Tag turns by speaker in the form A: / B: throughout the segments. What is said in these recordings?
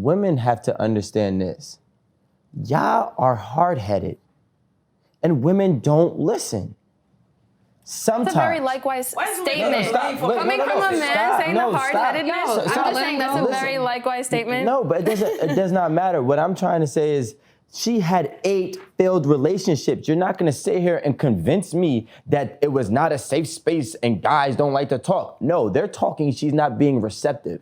A: women have to understand this. Y'all are hard-headed, and women don't listen. Sometimes.
B: That's a very likewise statement. Coming from a man saying the hard-headedness, I'm just saying that's a very likewise statement.
A: No, but it does not matter. What I'm trying to say is she had 8 failed relationships. You're not gonna sit here and convince me that it was not a safe space and guys don't like to talk. No, they're talking, she's not being receptive.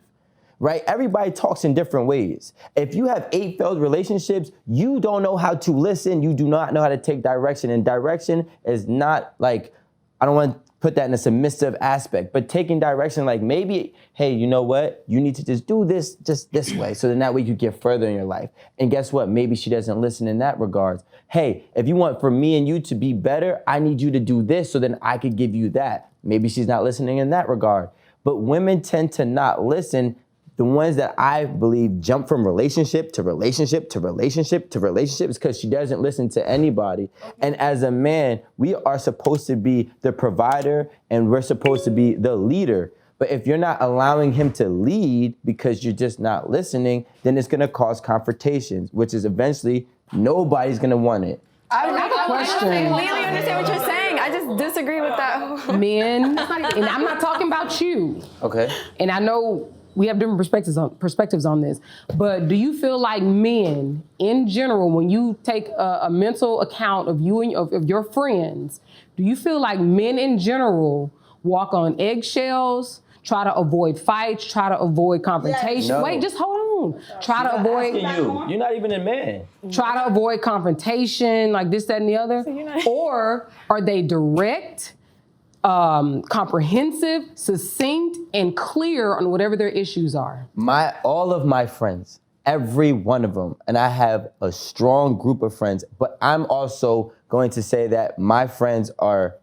A: Right? Everybody talks in different ways. If you have 8 failed relationships, you don't know how to listen. You do not know how to take direction. And direction is not like, I don't want to put that in a submissive aspect, but taking direction like maybe, hey, you know what? You need to just do this just this way. So then that way you get further in your life. And guess what? Maybe she doesn't listen in that regard. Hey, if you want for me and you to be better, I need you to do this so then I could give you that. Maybe she's not listening in that regard. But women tend to not listen. The ones that I believe jump from relationship to relationship to relationship to relationship is because she doesn't listen to anybody. And as a man, we are supposed to be the provider and we're supposed to be the leader. But if you're not allowing him to lead because you're just not listening, then it's gonna cause confrontations, which is eventually nobody's gonna want it.
C: I have a question.
B: I completely understand what you're saying. I just disagree with that.
C: Men, and I'm not talking about you.
A: Okay.
C: And I know we have different perspectives on this, but do you feel like men in general, when you take a mental account of you and of your friends, do you feel like men in general walk on eggshells, try to avoid fights, try to avoid confrontation?
A: No.
C: Wait, just hold on. Try to avoid.
A: You're not even a man.
C: Try to avoid confrontation, like this, that, and the other, or are they direct? Comprehensive, succinct, and clear on whatever their issues are?
A: All of my friends, every one of them, and I have a strong group of friends, but I'm also going to say that my friends are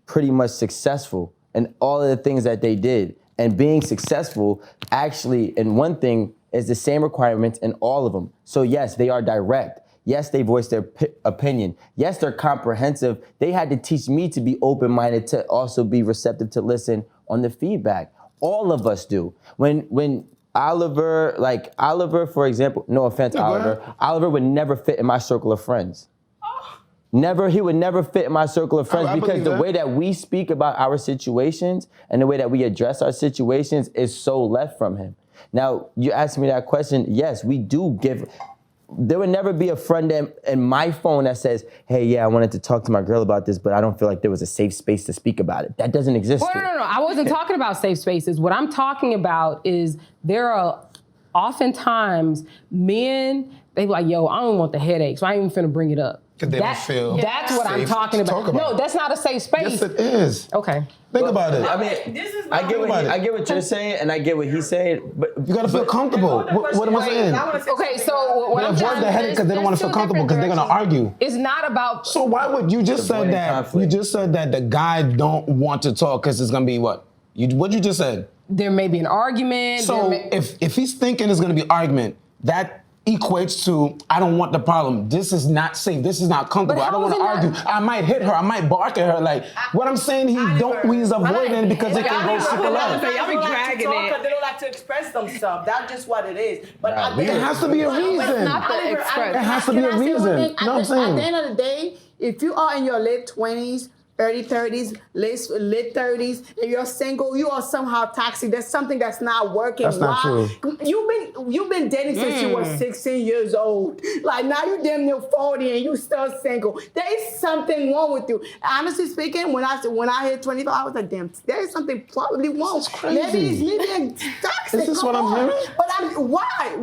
A: pretty much successful in all of the things that they did. And being successful, actually, in one thing, is the same requirements in all of them. So yes, they are direct. Yes, they voice their opinion. Yes, they're comprehensive. They had to teach me to be open-minded, to also be receptive to listen on the feedback. All of us do. When Oliver, for example, no offense, Oliver, Oliver would never fit in my circle of friends. He would never fit in my circle of friends because the way that we speak about our situations and the way that we address our situations is so left from him. Now, you asked me that question. Yes, we do give. There would never be a friend in my phone that says, hey, yeah, I wanted to talk to my girl about this, but I don't feel like there was a safe space to speak about it. That doesn't exist.
C: Well, no. I wasn't talking about safe spaces. What I'm talking about is there are oftentimes men, they be like, yo, I don't want the headache, so I ain't even finna bring it up.
D: Because they don't feel
C: That's what I'm talking about. No, that's not a safe space.
D: Yes, it is.
C: Okay.
D: Think about it.
A: I mean, I get what you're saying, and I get what he's saying, but
D: you gotta feel comfortable. What am I saying?
C: Okay, so what I'm
D: avoid the headache because they don't want to feel comfortable because they're gonna argue.
C: It's not about.
D: So why would you just said that?
A: Conflict.
D: You just said that the guy don't want to talk because it's gonna be what? What you just said?
C: There may be an argument.
D: So if he's thinking it's gonna be argument, that equates to I don't want the problem. This is not safe. This is not comfortable. I don't want to argue. I might hit her. I might bark at her. Like what I'm saying, he's avoiding because it can go super low.
E: Y'all be dragging it. They don't like to express themselves. That's just what it is. But
D: it has to be a reason. It has to be a reason. You know what I'm saying?
E: At the end of the day, if you are in your late 20s, early 30s, late 30s, and you're single, you are somehow toxic. There's something that's not working.
D: That's not true.
E: You've been dating since you were 16 years old. Like now you damn near 40 and you still single. There is something wrong with you. Honestly speaking, when I hit 25, I was like, damn, there is something probably wrong. Maybe it's me being toxic.
D: Is this what I'm hearing?
E: But why?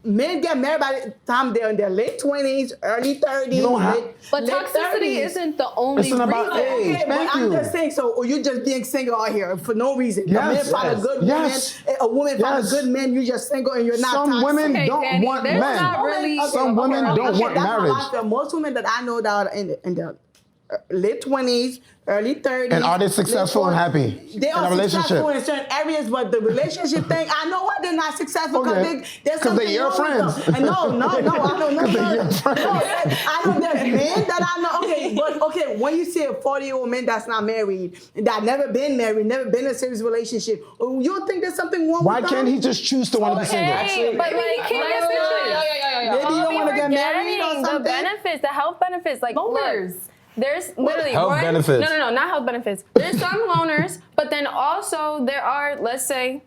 E: Men get married by the time they're in their late 20s, early 30s.
B: But toxicity isn't the only reason.
D: About age. Thank you.
E: I'm just saying, so you just being single out here for no reason.
D: Yes,
E: a man find a good woman, a woman find a good man, you just single and you're not
D: Some
E: toxic.
D: women don't want men. Some women don't want marriage.
E: Most women that I know that are in their late 20s, early 30s.
D: And are they successful and happy
E: They
D: in
E: are
D: a relationship?
E: successful in certain areas, but the relationship thing, I know why they're not successful because
D: Okay.
E: there's
D: 'Cause
E: something
D: they're your
E: wrong with
D: friends.
E: them. And no, I don't know.
D: Because they're your friends.
E: No, I know there's men that I know. Okay, but when you see a 40-year-old man that's not married, that never been married, never been in a serious relationship, you don't think there's something wrong
D: Why
E: with them?
D: can't he just choose to want to be single?
B: But like,
E: Maybe you don't want to get married or
B: the
E: something.
B: benefits, the health benefits, like
C: Loners.
B: look, there's literally
D: Health
B: one,
D: benefits.
B: No, not health benefits. There's some loners, but then also there are, let's say,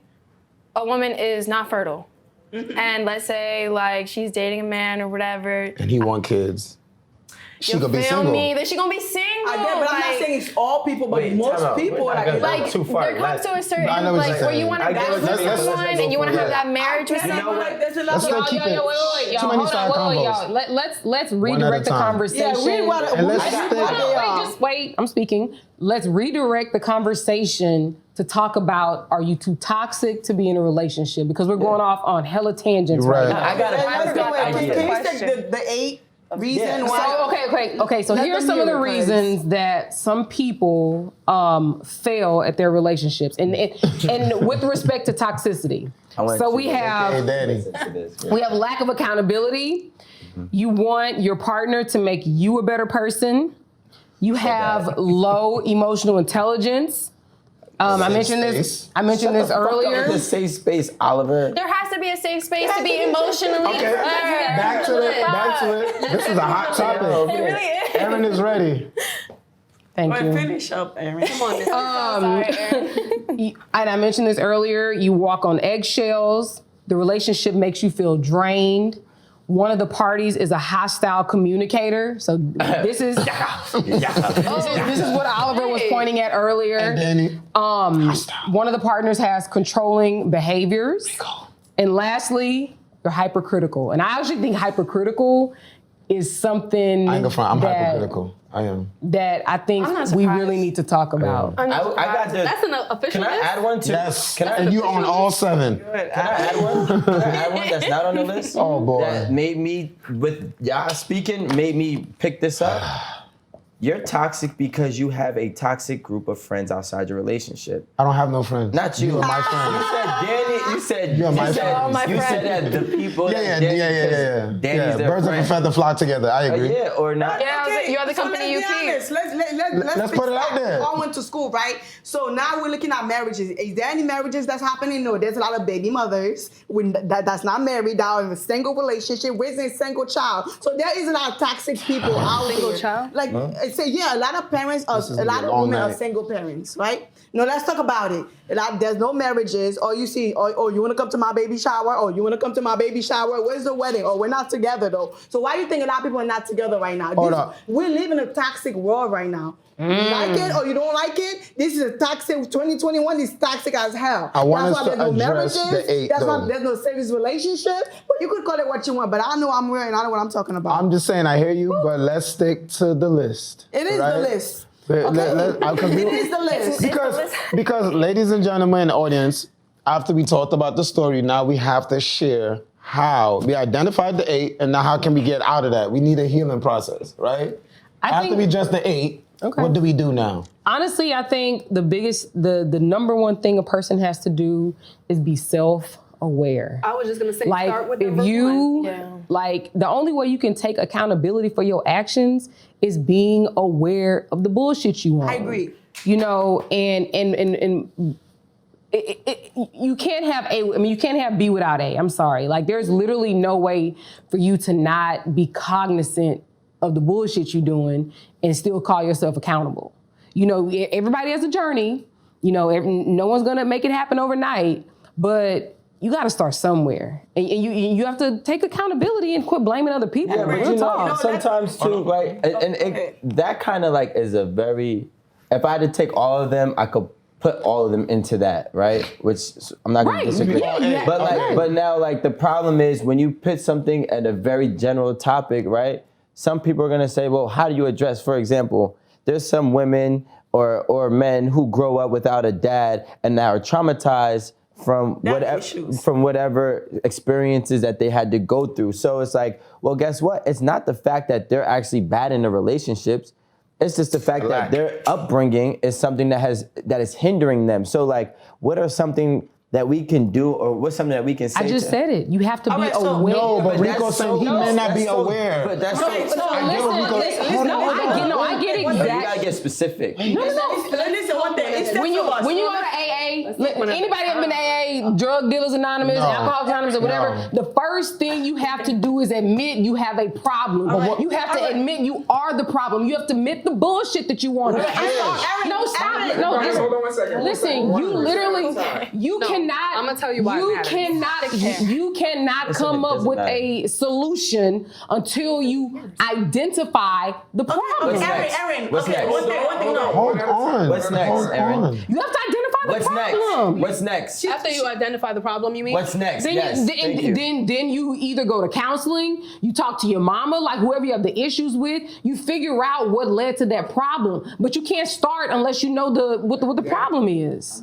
B: a woman is not fertile, and let's say like she's dating a man or whatever.
D: And he want kids. She
B: You
D: could be
B: feel
D: single.
B: me? Then she gonna be single.
E: I get, but I'm not saying it's all people, but
A: Wait, time
E: most
A: out.
E: people
A: We're not
E: like
A: gonna-
B: Like
A: too far.
B: there comes to a certain
D: I know what you're
B: like where you
D: saying.
B: want
A: I
B: to
A: get
B: balance
A: what
B: with
A: you're saying.
B: someone
A: Let's
B: and you want to
A: go
B: have
A: for
B: that
A: it.
B: marriage with
E: You know
B: someone.
E: what? There's a lot
D: Let's
E: of
D: not keep it.
C: Wait,
D: Too
C: y'all.
D: many
C: Hold
D: side
C: on, wait,
D: combos.
C: y'all. Let's
D: One at a
C: redirect the
D: time.
C: conversation.
E: Yeah, we want
D: And let's
E: to.
D: stick-
C: Wait, just wait. I'm speaking. Let's redirect the conversation to talk about, are you too toxic to be in a relationship? Because we're going off on hella tangents right,
D: Right.
C: now.
A: I got
E: Let's go
A: an
E: ahead.
A: idea.
E: Can you take the 8 reasons
A: Yeah.
E: why?
C: Okay. So
E: Let
C: here's
E: them
C: some of
E: hear
C: the
E: it, please.
C: reasons that some people fail at their relationships, and with respect to toxicity.
A: I want
C: So
A: you
C: we
A: to
C: have
D: Hey, Danny.
A: listen to this.
C: we have lack of accountability. You want your partner to make you a better person. You have low emotional intelligence. I mentioned this. I mentioned this earlier.
A: The safe space, Oliver.
B: There has to be a safe space to be emotionally.
D: Okay, back to it. This is a hot topic.
B: It really is.
D: Aaron is ready.
C: Thank you.
E: Finish up, Aaron.
B: Come on, sorry, Aaron.
C: And I mentioned this earlier. You walk on eggshells. The relationship makes you feel drained. One of the parties is a hostile communicator. So this is this is what Oliver was pointing at earlier.
D: And Danny.
C: One of the partners has controlling behaviors. And lastly, you're hypercritical. And I actually think hypercritical is something
D: I ain't gonna front. I'm
C: that,
D: hypercritical. I am.
C: that I think
B: I'm not
C: we
B: surprised.
C: really need to talk about.
A: I got the.
B: That's an official
A: Can I
B: list?
A: add one too?
D: Yes.
A: Can I
D: And you on all 7.
A: Can I add one? Can I add one that's not on the list?
D: Oh, boy.
A: That made me, with y'all speaking, made me pick this up. You're toxic because you have a toxic group of friends outside your relationship.
D: I don't have no friends.
A: Not you.
D: You are my
A: You
D: friend.
A: said Danny. You said
D: You're my
A: you said,
D: friend.
B: my
A: you
B: friend.
A: said that the people.
D: Yeah.
A: that Danny's
D: Yeah,
A: their
D: birds of a
A: friend.
D: feather flock together. I agree.
A: Yeah, or not.
B: Yeah, you're the
E: so
B: company
E: let's
B: you
E: be
B: keep.
E: honest. Let's
D: Let's
E: fix
D: put it out
E: that.
D: there.
E: We all went to school, right? So now we're looking at marriages. Is there any marriages that's happening? No, there's a lot of baby mothers that's not married, that are in a single relationship, raising a single child. So there is a lot of toxic people out there.
B: Single child?
E: Like, so yeah, a lot of parents,
D: is
E: a
D: gonna
E: lot
D: be a
E: of
D: long
E: women are
D: night.
E: single parents, right? No, let's talk about it. There's no marriages, or you see, or you want to come to my baby shower, or you want to come to my baby shower. Where's the wedding? Or we're not together though. So why do you think a lot of people are not together right now?
D: Hold up.
E: We live in a toxic world right now. You like it or you don't like it? This is a toxic. 2021 is toxic as hell.
D: I want
E: That's
D: us
E: why
D: to
E: there's no
D: address
E: marriages.
D: the 8
E: That's why
D: though.
E: there's no serious relationship. But you could call it what you want. But I know I'm real and I know what I'm talking about.
D: I'm just saying, I hear you, but let's stick to the list.
E: It is
D: right?
E: the list.
D: It
E: is the list.
D: Because, ladies and gentlemen in the audience, after we talked about the story, now we have to share how we identified the 8, and now how can we get out of that? We need a healing process, right? After we just the 8, what do we do now?
C: Honestly, I think the number one thing a person has to do is be self-aware.
F: I was just gonna say,
C: Like
F: start with
C: if
F: number
C: you,
F: one.
B: Yeah.
C: like the only way you can take accountability for your actions is being aware of the bullshit you want.
E: I agree.
C: You know, and you can't have you can't have B without A. I'm sorry. Like there's literally no way for you to not be cognizant of the bullshit you're doing and still call yourself accountable. You know, everybody has a journey. You know, no one's gonna make it happen overnight, but you got to start somewhere, and you have to take accountability and quit blaming other people.
A: Yeah, but
C: Real
A: you know,
C: talk.
A: sometimes too, right? That kind of like is a very. If I had to take all of them, I could put all of them into that, right? Which I'm not gonna disagree.
C: Yeah,
A: but like, but now like the problem is when you put something at a very general topic, right? Some people are gonna say, well, how do you address? For example, there's some women or men who grow up without a dad and now are traumatized from whatever experiences that they had to go through. So it's like, well, guess what? It's not the fact that they're actually bad in the relationships. It's just the fact that their upbringing is something that is hindering them. So like, what are something that we can do, or what's something that we can say?
C: I just said it. You have to be
E: so-
C: aware.
D: No, but Rico's
A: that's
D: saying he may not be aware.
A: But that's
E: Right,
A: so.
E: so
C: I get
A: You
C: exactly.
A: gotta get specific.
E: Listen, one thing. It's
C: When you go to AA, anybody ever been to AA, Drug Dealers Anonymous,
D: No.
C: Alcoholics Anonymous, or whatever,
D: No.
C: the first thing you have to do is admit you have a problem. You have to admit you are the problem. You have to admit the bullshit that you want. No, stop it. No,
F: Hold on 1 second.
C: listen, you literally, you cannot.
G: I'm gonna tell you why it
C: You
G: matters.
C: you cannot
A: Listen,
C: come
A: it
C: up
A: doesn't
C: with
A: matter.
C: a solution until you identify the problem.
A: What's next?
E: Aaron,
A: What's
E: okay,
A: next?
E: one thing, no.
D: Hold on.
A: What's next,
D: Hold
A: Aaron?
D: on.
C: You have to identify the
A: What's next?
C: problem.
A: What's next?
G: After you identify the problem, you mean?
A: What's next?
C: Then,
A: Yes. Thank you.
C: then you either go to counseling, you talk to your mama, like whoever you have the issues with, you figure out what led to that problem. But you can't start unless you know what the problem is.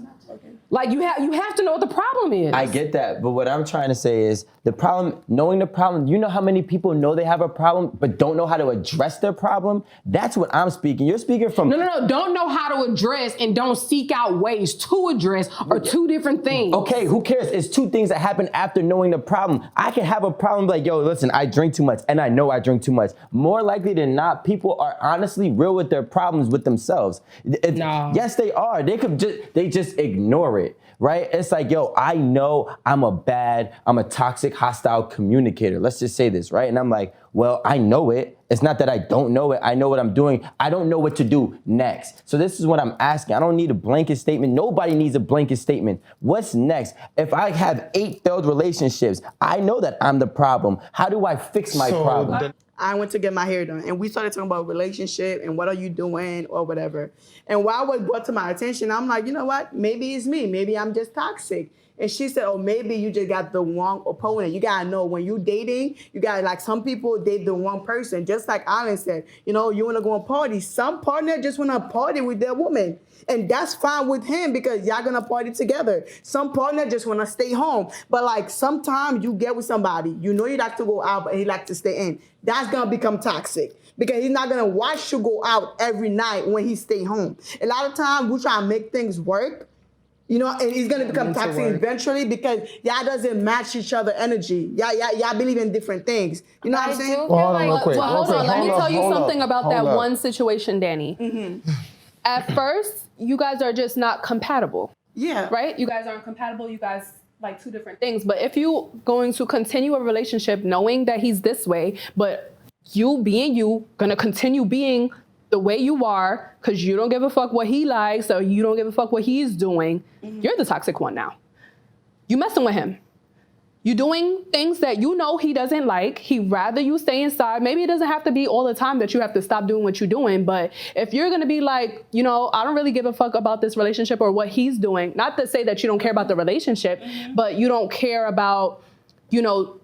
C: Like you have to know what the problem is.
A: I get that, but what I'm trying to say is the problem, knowing the problem, you know how many people know they have a problem but don't know how to address their problem? That's what I'm speaking. You're speaking from...
C: No. Don't know how to address and don't seek out ways to address are two different things.
A: Okay, who cares? It's two things that happen after knowing the problem. I can have a problem like, yo, listen, I drink too much, and I know I drink too much. More likely than not, people are honestly real with their problems with themselves.
C: No.
A: Yes, they are. They just ignore it, right? It's like, yo, I know I'm a toxic, hostile communicator. Let's just say this, right? And I'm like, well, I know it. It's not that I don't know it. I know what I'm doing. I don't know what to do next. So this is what I'm asking. I don't need a blanket statement. Nobody needs a blanket statement. What's next? If I have 8 failed relationships, I know that I'm the problem. How do I fix my problem?
E: I went to get my hair done, and we started talking about relationship and what are you doing or whatever. And while it was brought to my attention, I'm like, you know what? Maybe it's me. Maybe I'm just toxic. And she said, oh, maybe you just got the wrong opponent. You gotta know when you dating, you gotta, like, some people date the wrong person. Just like Alan said, you know, you wanna go on party. Some partner just wanna party with their woman. And that's fine with him because y'all gonna party together. Some partner just wanna stay home. But like sometimes you get with somebody, you know you like to go out, but he like to stay in. That's gonna become toxic because he's not gonna watch you go out every night when he stay home. A lot of times we try to make things work, you know, and it's gonna become toxic eventually because y'all doesn't match each other energy. Y'all believe in different things. You know what I'm
B: I do
E: saying?
B: feel
D: Hold on
B: like
D: real quick.
G: Well, hold on. Let me tell you something about that
D: hold up.
G: one situation, Danny. At first, you guys are just not compatible,
E: Yeah.
G: right? You guys aren't compatible. You guys like two different things. But if you going to continue a relationship knowing that he's this way, but you being you, gonna continue being the way you are because you don't give a fuck what he likes or you don't give a fuck what he's doing, you're the toxic one now. You messing with him. You doing things that you know he doesn't like. He'd rather you stay inside. Maybe it doesn't have to be all the time that you have to stop doing what you're doing. But if you're going to be like, you know, I don't really give a fuck about this relationship or what he's doing. Not to say that you don't care about the relationship, but you don't care about, you know,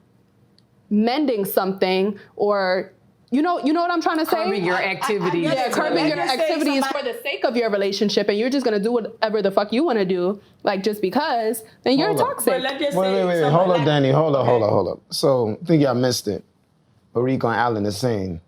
G: mending something or, you know what I'm trying to say?
C: Curbing your activities.
E: I
G: Yeah, curbing your
E: Let's just say
G: activities for the sake of your relationship and you're just going to do whatever the fuck you want to do, like just because, then you're
D: Hold up.
G: toxic.
E: But let's just
D: Wait,
E: say
D: hold
E: somebody
D: up,
E: like-
D: Danny. Hold up. So I think y'all missed it. But Rico and Alan is saying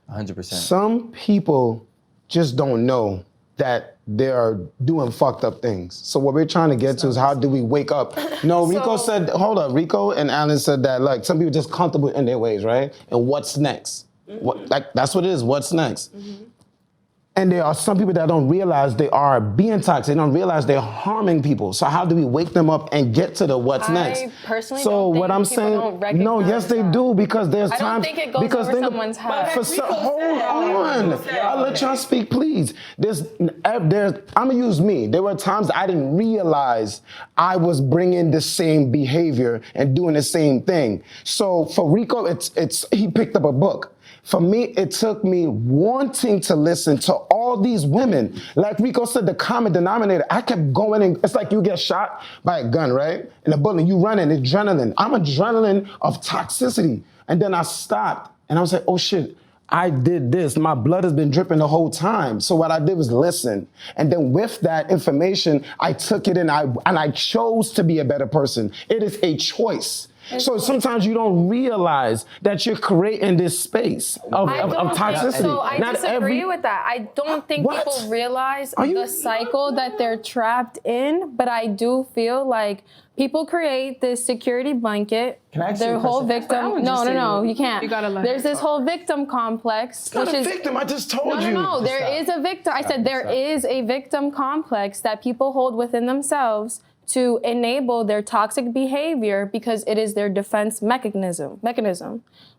A: 100%.
D: some people just don't know that they are doing fucked up things. So what we're trying to get to is how do we wake up? No, Rico said, hold up, Rico and Alan said that like some people just comfortable in their ways, right? And what's next? Like that's what it is, what's next? And there are some people that don't realize they are being toxic. They don't realize they're harming people. So how do we wake them up and get to the what's
B: I
D: next?
B: personally
D: so
B: don't
D: what
B: think
D: I'm
B: people
D: saying,
B: don't
D: no, yes they
B: recognize
D: do because there's
B: I don't
D: times
B: think it goes
D: because
B: over
D: think of-
B: someone's head.
D: For some, hold on, I'll let y'all speak, please. There's, I'm gonna use me. There were times I didn't realize I was bringing the same behavior and doing the same thing. So for Rico, it's he picked up a book. For me, it took me wanting to listen to all these women. Like Rico said, the common denominator. I kept going and it's like you get shot by a gun, right? In a bullet, you running, adrenaline. I'm adrenaline of toxicity. And then I stopped and I was like, oh shit, I did this. My blood has been dripping the whole time. So what I did was listen. And then with that information, I took it and I chose to be a better person. It is a choice. So sometimes you don't realize that you're creating this space of toxicity.
B: So I disagree with that. I don't think
D: What?
B: people realize
D: Are you-
B: the cycle that they're trapped in, but I do feel like people create this security blanket.
A: Can I ask you
B: their
A: a
B: whole
A: question?
B: victim. No, you can't.
G: You gotta let
B: There's
G: her
B: this whole victim complex,
D: It's not
B: which
D: a
B: is
D: victim. I just told you.
B: no. There is a victim. I said there is a victim complex that people hold within themselves to enable their toxic behavior because it is their defense mechanism.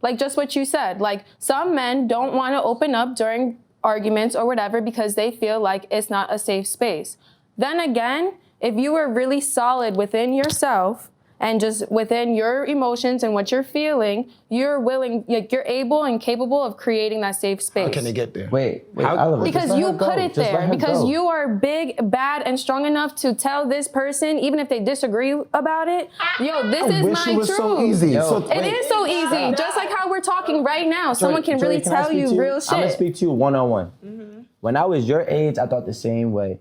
B: Like just what you said. Like some men don't want to open up during arguments or whatever because they feel like it's not a safe space. Then again, if you were really solid within yourself and just within your emotions and what you're feeling, you're willing, like you're able and capable of creating that safe space.
D: How can they get there?
A: Wait,
D: How-
A: Oliver, just
B: Because
A: let
B: you
A: her go.
B: put it
A: Just let
B: there.
A: her
B: Because
A: go.
B: you are big, bad, and strong enough to tell this person, even if they disagree about it, yo, this is
D: wish
B: my
D: it was
B: truth.
D: so easy.
A: Yo,
D: So,
B: It is so easy. Just like how we're talking right now. Someone can
A: Joy,
B: really
A: can I
B: tell
A: speak
B: you
A: to
B: real
A: I'm gonna
B: shit.
A: speak to you one-on-one. When I was your age, I thought the same way.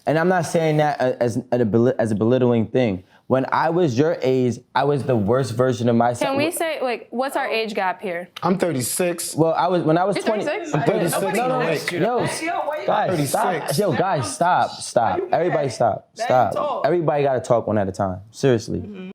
A: And I'm not saying that as a belittling thing. When I was your age, I was the worst version of myself.
B: Can we say, like, what's our age gap here?
D: I'm 36.
A: Well, when I was
B: You're
A: 20.
B: 36?
D: I'm 36.
A: No,
D: Wait.
A: guys, stop.
D: 36.
A: Yo, guys, stop. Everybody stop.
E: Let him talk.
A: Everybody got to talk one at a time. Seriously.